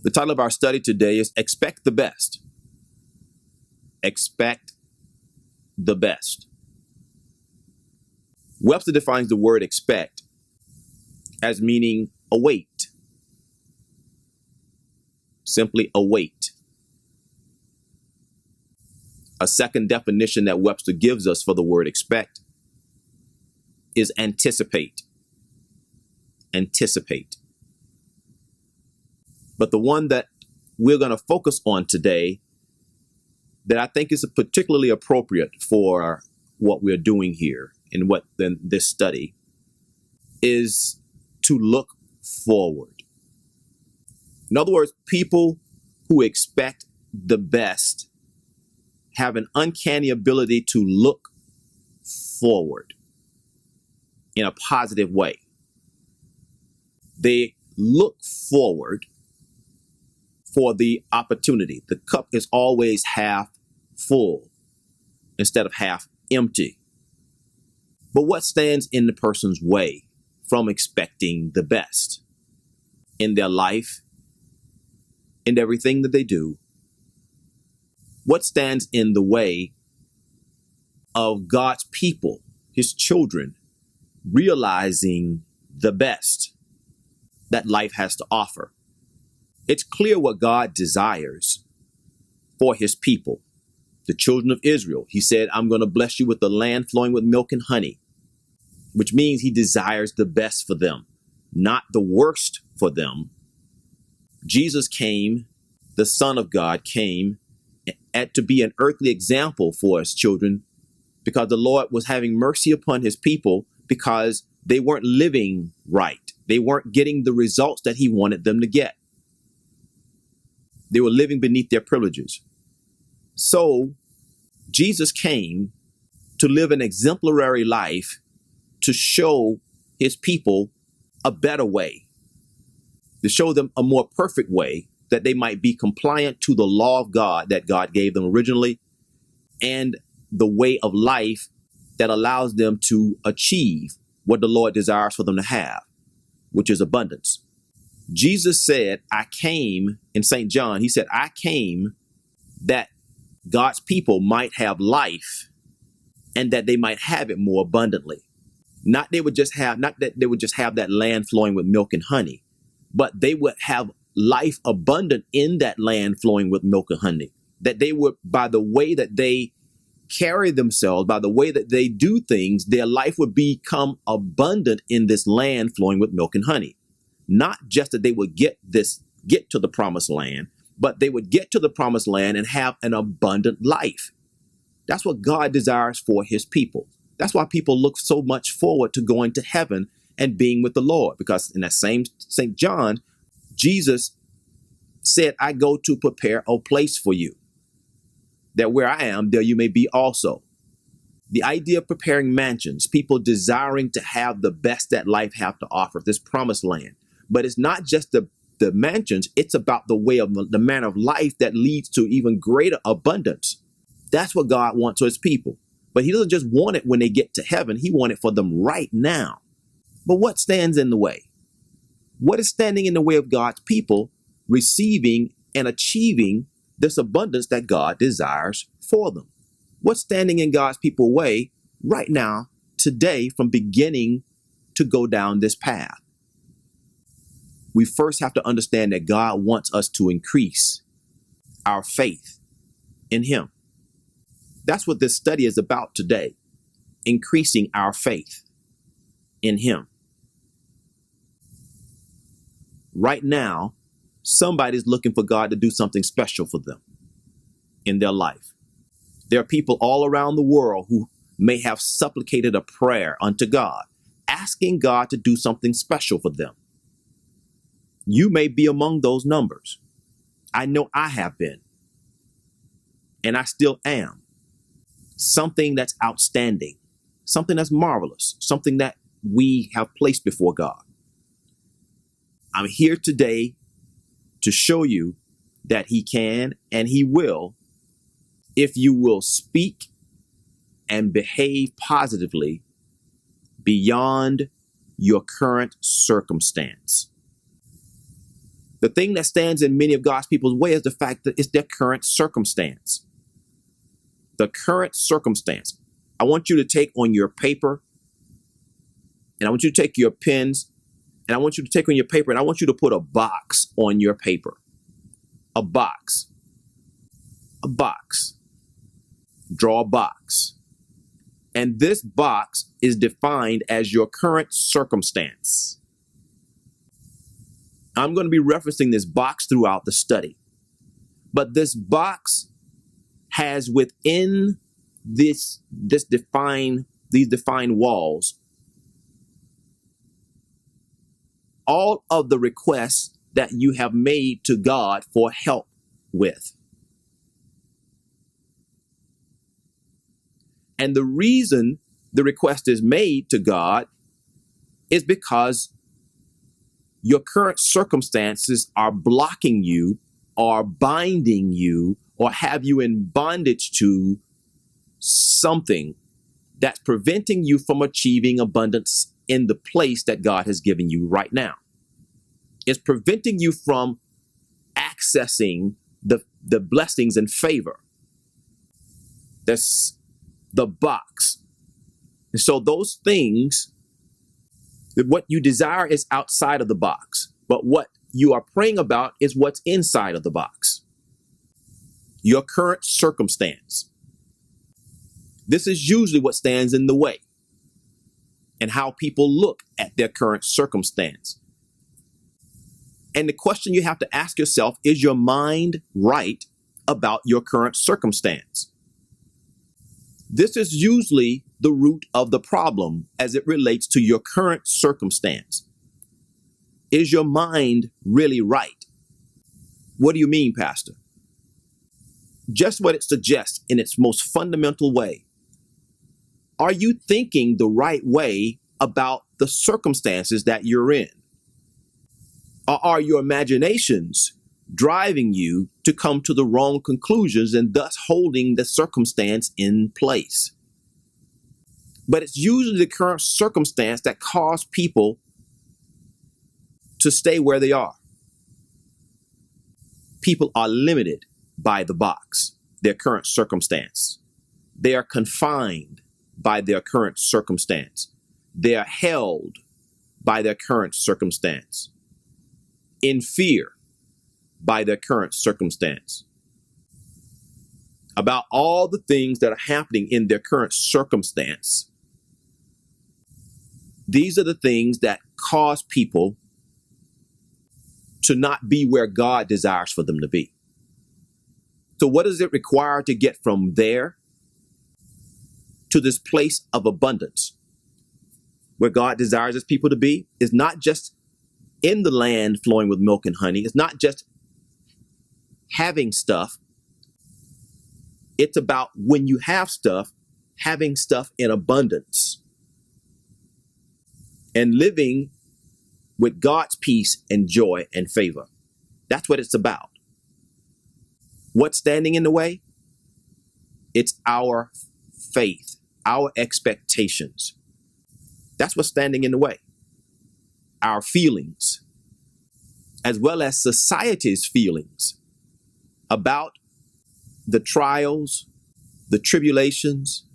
The title of our study today is Expect the Best. Expect the best. Webster defines the word expect as meaning await. Simply await. A second definition that Webster gives us for the word expect is anticipate. Anticipate. But the one that we're going to focus on today that I think is particularly appropriate for what we're doing here in this study is to look forward. In other words, people who expect the best have an uncanny ability to look forward in a positive way. They look forward for the opportunity. The cup is always half full instead of half empty. But what stands in the person's way from expecting the best in their life, in everything that they do? What stands in the way of God's people, his children, realizing the best that life has to offer? It's clear what God desires for his people, the children of Israel. He said, I'm going to bless you with the land flowing with milk and honey, which means he desires the best for them, not the worst for them. Jesus came, the Son of God came to be an earthly example for his children because the Lord was having mercy upon his people because they weren't living right. They weren't getting the results that he wanted them to get. They were living beneath their privileges. So Jesus came to live an exemplary life to show his people a better way, to show them a more perfect way that they might be compliant to the law of God that God gave them originally and the way of life that allows them to achieve what the Lord desires for them to have, which is abundance. Jesus said, I came in St. John. He said, I came that God's people might have life and that they might have it more abundantly. Not that they would just have that land flowing with milk and honey, but they would have life abundant in that land flowing with milk and honey. That they would, by the way that they carry themselves, by the way that they do things, their life would become abundant in this land flowing with milk and honey. Not just that they would get to the promised land, but they would get to the promised land and have an abundant life. That's what God desires for his people. That's why people look so much forward to going to heaven and being with the Lord, because in that same St. John, Jesus said, I go to prepare a place for you, that where I am, there you may be also. The idea of preparing mansions, people desiring to have the best that life have to offer, this promised land. But it's not just the mansions, it's about the way of the manner of life that leads to even greater abundance. That's what God wants for his people. But he doesn't just want it when they get to heaven. He wants it for them right now. But what stands in the way? What is standing in the way of God's people receiving and achieving this abundance that God desires for them? What's standing in God's people's way right now, today, from beginning to go down this path? We first have to understand that God wants us to increase our faith in him. That's what this study is about today, increasing our faith in him. Right now, somebody's looking for God to do something special for them in their life. There are people all around the world who may have supplicated a prayer unto God, asking God to do something special for them. You may be among those numbers. I know I have been, and I still am. Something that's outstanding, something that's marvelous, something that we have placed before God. I'm here today to show you that he can and he will, if you will speak and behave positively beyond your current circumstance. The thing that stands in many of God's people's way is the fact that it's their current circumstance. The current circumstance. I want you to take on your paper, and I want you to take your pens, and I want you to take on your paper, and I want you to put a box on your paper. A box. A box. Draw a box. And this box is defined as your current circumstance. I'm going to be referencing this box throughout the study. But this box has within these defined walls all of the requests that you have made to God for help with. And the reason the request is made to God is because your current circumstances are blocking you or binding you or have you in bondage to something that's preventing you from achieving abundance in the place that God has given you right now. It's preventing you from accessing the blessings and favor. That's the box. And so those things, what you desire is outside of the box, but what you are praying about is what's inside of the box. Your current circumstance. This is usually what stands in the way and how people look at their current circumstance. And the question you have to ask yourself, is your mind right about your current circumstance? This is usually the root of the problem as it relates to your current circumstance. Is your mind really right? What do you mean, Pastor? Just what it suggests in its most fundamental way. Are you thinking the right way about the circumstances that you're in? Or are your imaginations driving you to come to the wrong conclusions and thus holding the circumstance in place? But it's usually the current circumstance that causes people to stay where they are. People are limited by the box, their current circumstance. They are confined by their current circumstance. They are held by their current circumstance. In fear by their current circumstance. About all the things that are happening in their current circumstance. These are the things that cause people to not be where God desires for them to be. So what does it require to get from there to this place of abundance where God desires his people to be? Is not just in the land flowing with milk and honey. It's not just having stuff. It's about when you have stuff, having stuff in abundance and living with God's peace and joy and favor. That's what it's about. What's standing in the way? It's our faith, our expectations. That's what's standing in the way. Our feelings, as well as society's feelings about the trials, the tribulations,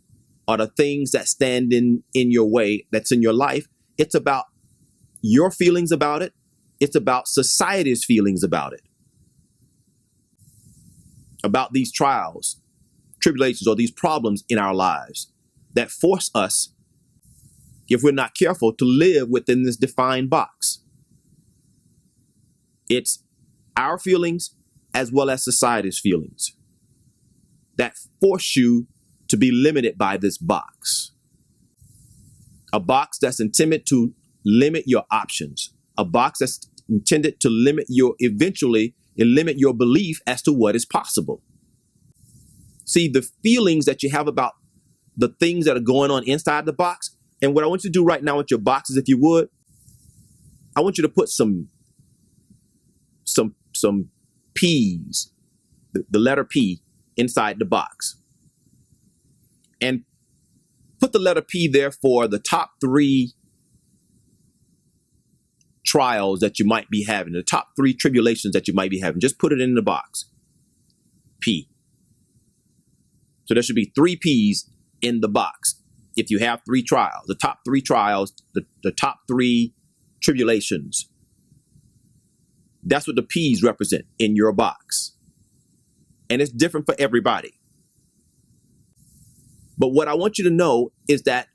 or the things that stand in your way, that's in your life. It's about your feelings about it. It's about society's feelings about it. About these trials, tribulations, or these problems in our lives that force us, if we're not careful, to live within this defined box. It's our feelings as well as society's feelings that force you to be limited by this box. A box that's intended to limit your options. A box that's intended to limit your belief as to what is possible. See, the feelings that you have about the things that are going on inside the box. And what I want you to do right now with your boxes, if you would, I want you to put some P's, the letter P inside the box. And put the letter P there for the top 3 trials that you might be having, the top 3 tribulations that you might be having. Just put it in the box. P. So there should be 3 P's in the box. If you have 3 trials, the top 3 trials, the top 3 tribulations, that's what the P's represent in your box. And it's different for everybody. But what I want you to know is that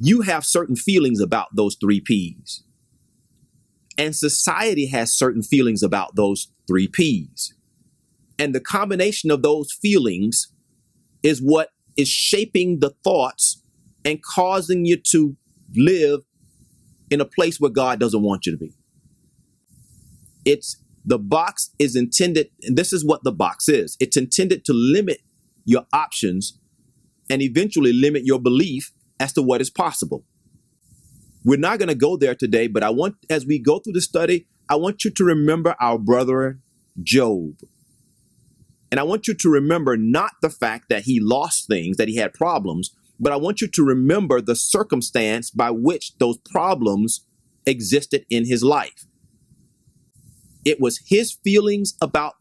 you have certain feelings about those 3 P's. And society has certain feelings about those 3 P's. And the combination of those feelings is what is shaping the thoughts and causing you to live in a place where God doesn't want you to be. The box is intended, and this is what the box is. It's intended to limit your options and eventually limit your belief as to what is possible. We're not going to go there today, but as we go through the study, I want you to remember our brother Job. And I want you to remember not the fact that he lost things, that he had problems, but I want you to remember the circumstance by which those problems existed in his life. It was his feelings about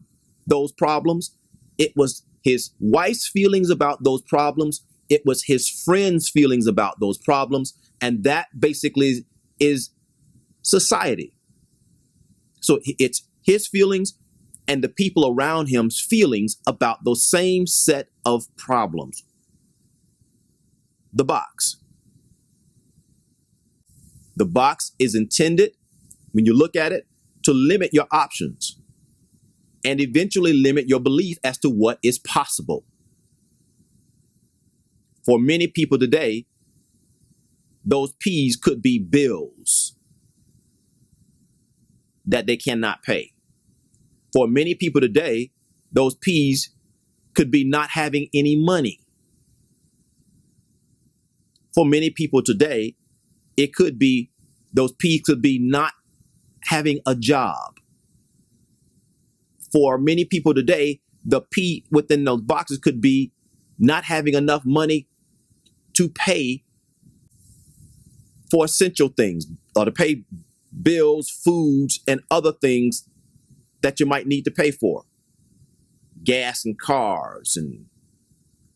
those problems. It was his wife's feelings about those problems. It was his friends' feelings about those problems. And that basically is society. So it's his feelings and the people around him's feelings about those same set of problems. The box. The box is intended, when you look at it, to limit your options and eventually limit your belief as to what is possible. For many people today, those P's could be bills that they cannot pay. For many people today, those P's could be not having any money. For many people today, it could be, those P's could be not having a job. For many people today, the P within those boxes could be not having enough money to pay for essential things, or to pay bills, foods, and other things that you might need to pay for. Gas and cars and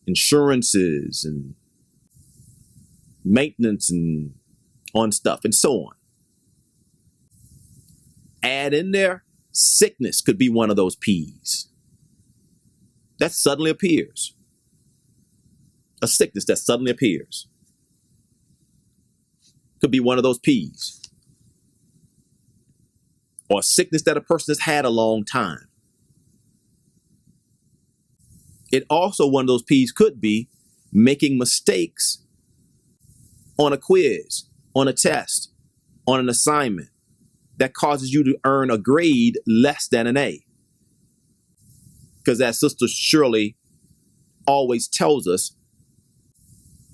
insurances and maintenance and on stuff and so on. Add in there, sickness could be one of those P's. That suddenly appears. A sickness that suddenly appears could be one of those P's. Or sickness that a person has had a long time. It also, one of those P's could be making mistakes on a quiz, on a test, on an assignment that causes you to earn a grade less than an A. Because as Sister Shirley always tells us,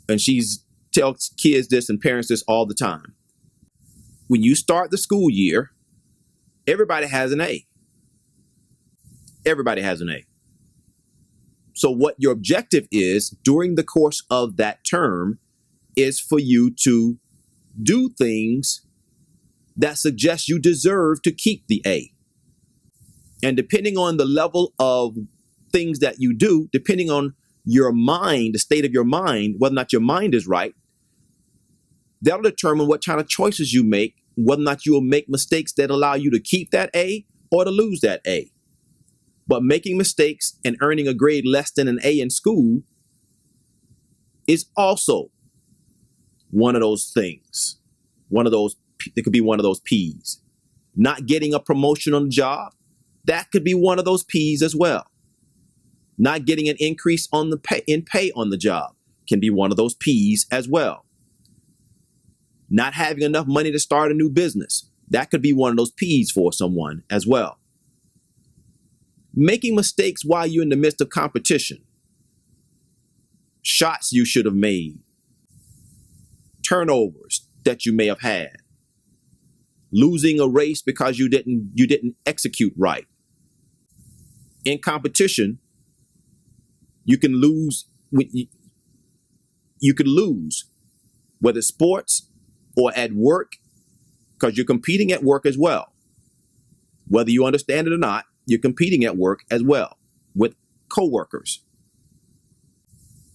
and she tells kids this and parents this all the time, when you start the school year, everybody has an A. Everybody has an A. So what your objective is during the course of that term is for you to do things that suggest you deserve to keep the A. And depending on the level of things that you do, depending on your mind, the state of your mind, whether or not your mind is right, that'll determine what kind of choices you make, whether or not you will make mistakes that allow you to keep that A or to lose that A. But making mistakes and earning a grade less than an A in school is also one of those things. It could be one of those P's. Not getting a promotion on the job, that could be one of those P's as well. Not getting an increase in pay on the job can be one of those P's as well. Not having enough money to start a new business, that could be one of those P's for someone as well. Making mistakes while you're in the midst of competition. Shots you should have made. Turnovers that you may have had. Losing a race because you didn't execute right. In competition, you can lose. You can lose, whether it's sports or at work, because you're competing at work as well. Whether you understand it or not, you're competing at work as well with coworkers,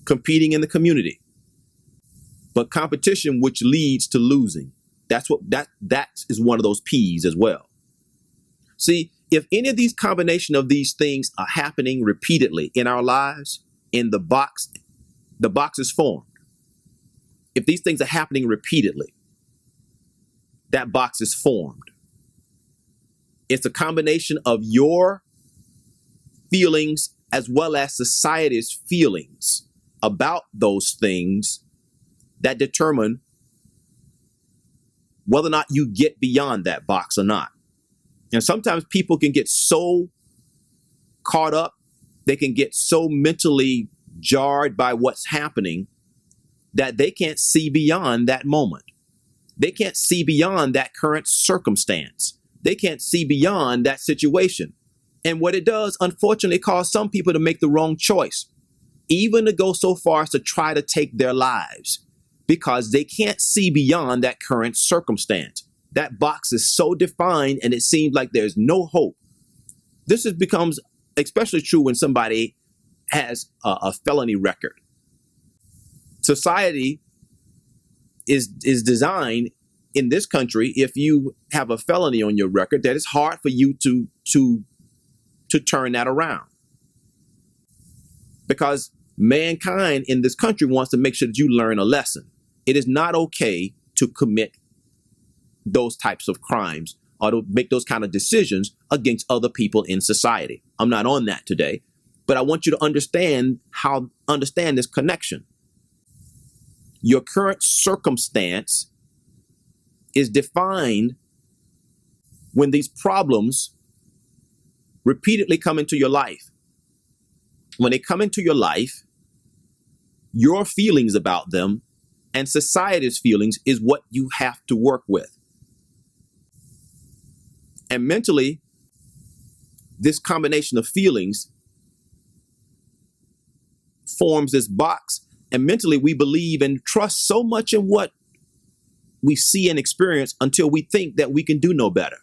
competing in the community. But competition, which leads to losing, that is one of those P's as well. See, if any of these combination of these things are happening repeatedly in our lives, in the box is formed. If these things are happening repeatedly, that box is formed. It's a combination of your feelings as well as society's feelings about those things that determine whether or not you get beyond that box or not. And sometimes people can get so caught up, they can get so mentally jarred by what's happening that they can't see beyond that moment. They can't see beyond that current circumstance. They can't see beyond that situation. And what it does, unfortunately, cause some people to make the wrong choice, even to go so far as to try to take their lives, because they can't see beyond that current circumstance. That box is so defined and it seems like there's no hope. Becomes especially true when somebody has a felony record. Society is designed in this country, if you have a felony on your record, that it's hard for you to turn that around. Because mankind in this country wants to make sure that you learn a lesson. It is not okay to commit those types of crimes or to make those kind of decisions against other people in society. I'm not on that today, but I want you to understand this connection. Your current circumstance is defined when these problems repeatedly come into your life. When they come into your life, your feelings about them and society's feelings is what you have to work with. And mentally, this combination of feelings forms this box. And mentally, we believe and trust so much in what we see and experience until we think that we can do no better.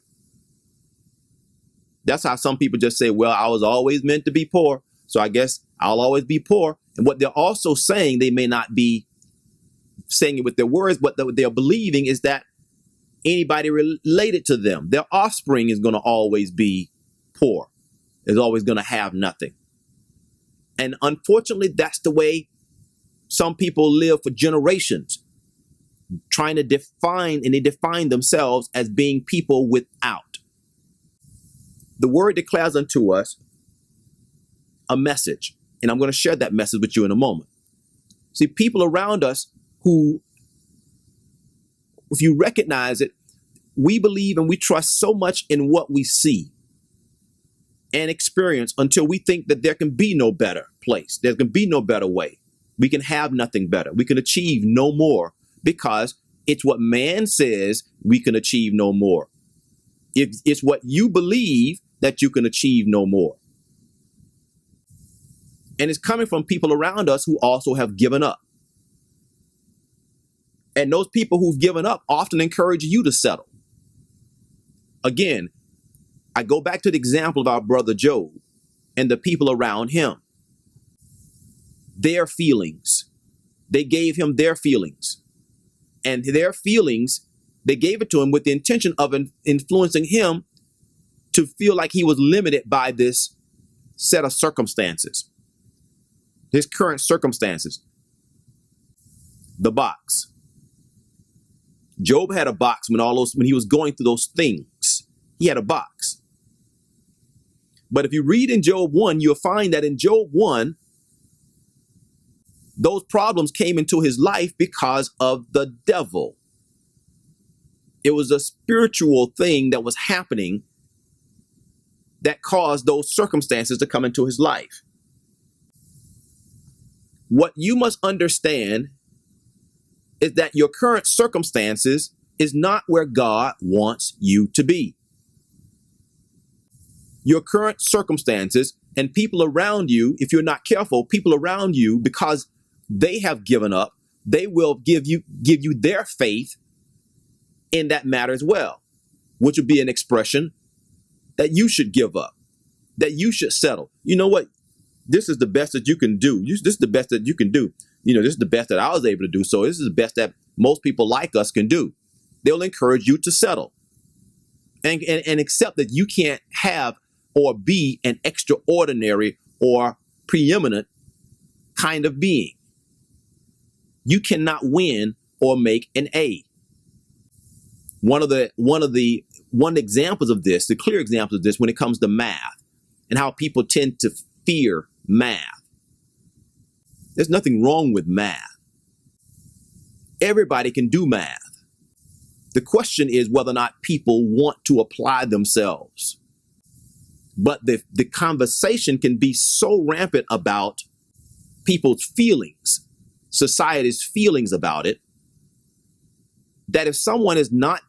That's how some people just say, well, I was always meant to be poor, so I guess I'll always be poor. And what they're also saying, they may not be saying it with their words, but what they're believing is that anybody related to them, their offspring is going to always be poor, is always going to have nothing. And unfortunately, that's the way some people live for generations, trying to define themselves as being people without. The word declares unto us a message, and I'm going to share that message with you in a moment. See, people around us who, if you recognize it, we believe and we trust so much in what we see and experience until we think that there can be no better place. There can be no better way. We can have nothing better. We can achieve no more because it's what man says we can achieve no more. It's what you believe that you can achieve no more. And it's coming from people around us who also have given up. And those people who've given up often encourage you to settle. Again, I go back to the example of our brother Job and the people around him. Their feelings. They gave him their feelings. And their feelings, they gave it to him with the intention of influencing him to feel like he was limited by this set of circumstances. His current circumstances. The box. Job had a box when he was going through those things. He had a box. But if you read in Job 1, you'll find that in Job 1, those problems came into his life because of the devil. It was a spiritual thing that was happening that caused those circumstances to come into his life. What you must understand is that your current circumstances is not where God wants you to be. Your current circumstances and people around you, if you're not careful, people around you, because they have given up, they will give you their faith in that matter as well, which would be an expression that you should give up, that you should settle. You know what? This is the best that you can do. This is the best that you can do. This is the best that I was able to do. So this is the best that most people like us can do. They'll encourage you to settle and accept that you can't have or be an extraordinary or preeminent kind of being. You cannot win or make an A. One of the examples of this, the clear examples of this, when it comes to math and how people tend to fear math. There's nothing wrong with math. Everybody can do math. The question is whether or not people want to apply themselves. But the conversation can be so rampant about people's feelings, society's feelings about it, that if someone is not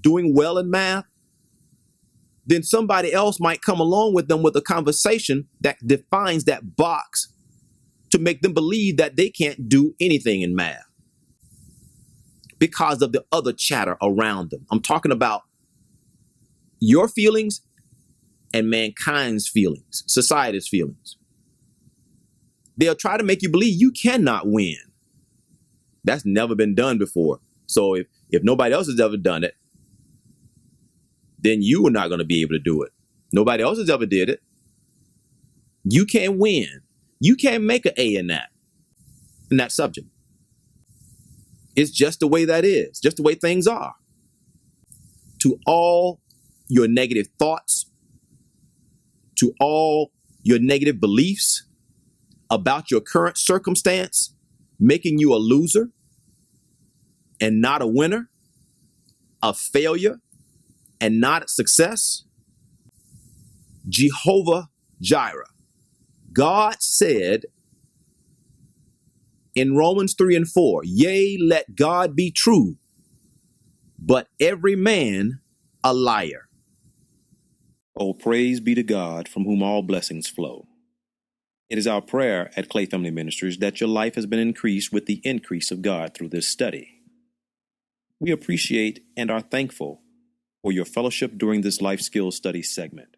doing well in math, then somebody else might come along with them with a conversation that defines that box to make them believe that they can't do anything in math because of the other chatter around them. I'm talking about your feelings and mankind's feelings, society's feelings. They'll try to make you believe you cannot win. That's never been done before. So if nobody else has ever done it, then you are not going to be able to do it. Nobody else has ever did it. You can't win. You can't make an A in that subject. It's just the way that is, just the way things are. To all your negative thoughts, to all your negative beliefs about your current circumstance, making you a loser and not a winner, a failure and not a success, Jehovah Jireh. God said in Romans 3:4, yea, let God be true, but every man a liar. Oh, praise be to God, from whom all blessings flow. It is our prayer at Clay Family Ministries that your life has been increased with the increase of God through this study. We appreciate and are thankful for your fellowship during this life skills study segment.